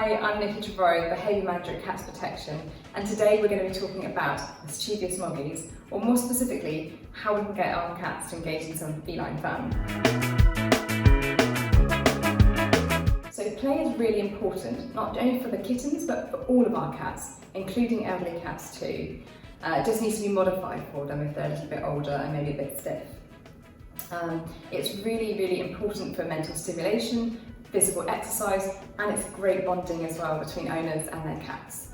Hi, I'm Nicky, Behaviour Manager at Cats Protection, and today we're going to be talking about mischievous Moggies, or more specifically, how we can get our cats to engage in some feline fun. So play is really important, not only for the kittens, but for all of our cats, including elderly cats too. It just needs to be modified for them if they're a little bit older and maybe a bit stiff. It's really important for mental stimulation, physical exercise, and it's great bonding as well between owners and their cats.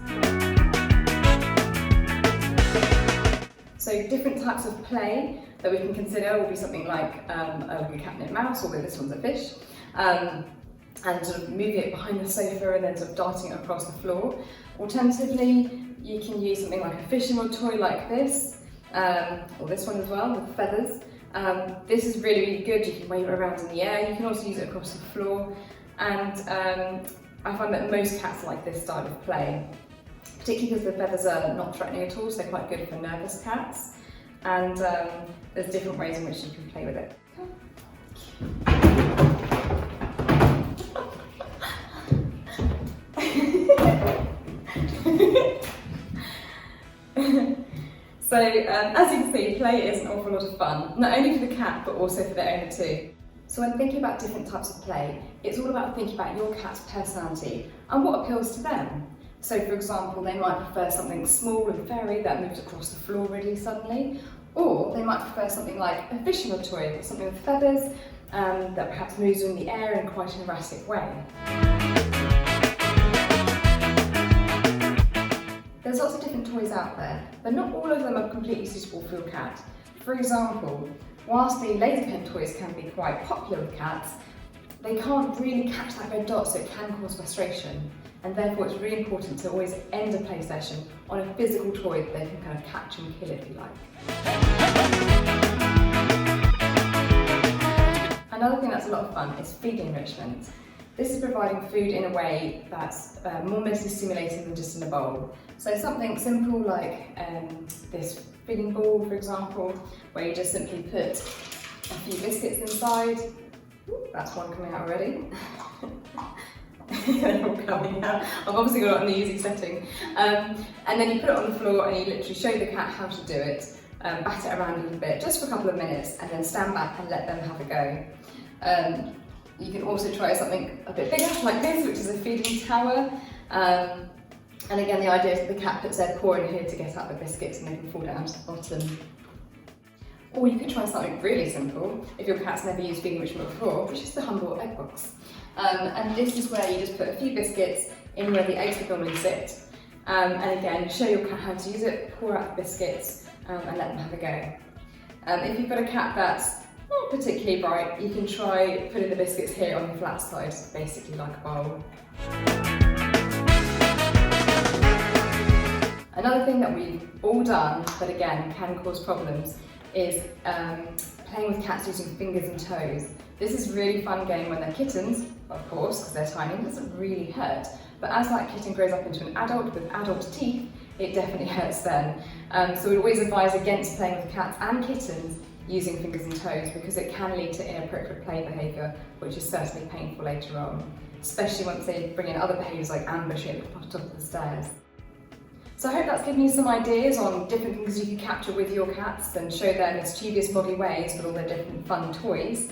So different types of play that we can consider will be something like a cat and a mouse, although this one's a fish, and sort of moving it behind the sofa and then sort of darting it across the floor. Alternatively, you can use something like a fishing rod toy like this, or this one as well with feathers. This is really good. You can wave it around in the air. You can also use it across the floor, and I find that most cats like this style of play, particularly because the feathers are not threatening at all, so they're quite good for nervous cats, and there's different ways in which you can play with it. So as you can see, play is an awful lot of fun, not only for the cat but also for the owner too. So when thinking about different types of play, it's all about thinking about your cat's personality and what appeals to them. So for example, they might prefer something small and fairy that moves across the floor really suddenly, or they might prefer something like a fishing rod toy, something with feathers that perhaps moves in the air in quite an erratic way. There's lots of different toys out there, but not all of them are completely suitable for your cat. For example, whilst the laser pen toys can be quite popular with cats, they can't really catch that red dot, so it can cause frustration. And therefore it's really important to always end a play session on a physical toy that they can kind of catch and kill if you like. Another thing that's a lot of fun is feed enrichment. This is providing food in a way that's more mentally stimulating than just in a bowl. So something simple like this feeding ball, for example, where you just simply put a few biscuits inside. Ooh, that's one coming out already. They're all coming out. I've obviously got it on the easy setting. And then you put it on the floor and you literally show the cat how to do it, bat it around a little bit, just for a couple of minutes, and then stand back and let them have a go. You can also try something a bit bigger, like this, which is a feeding tower. And again, the idea is that the cat puts their paw in here to get out the biscuits and they can fall down to the bottom. Or you could try something really simple, if your cat's never used feeding enrichment before, which is the humble egg box. And this is where you just put a few biscuits in where the eggs would normally sit. And again, show your cat how to use it, pour out the biscuits, and let them have a go. If you've got a cat that's not particularly bright, you can try putting the biscuits here on the flat side, basically like a bowl. Another thing that we've all done, but again can cause problems, is playing with cats using fingers and toes. This is a really fun game when they're kittens, of course, because they're tiny, it doesn't really hurt. But as that kitten grows up into an adult with adult teeth, it definitely hurts then. So we always advise against playing with cats and kittens using fingers and toes, because it can lead to inappropriate play behaviour, which is certainly painful later on, especially once they bring in other behaviours like ambushing at the top of the stairs. So I hope that's given you some ideas on different things you can capture with your cats and show their mischievous Moggy ways with all their different fun toys.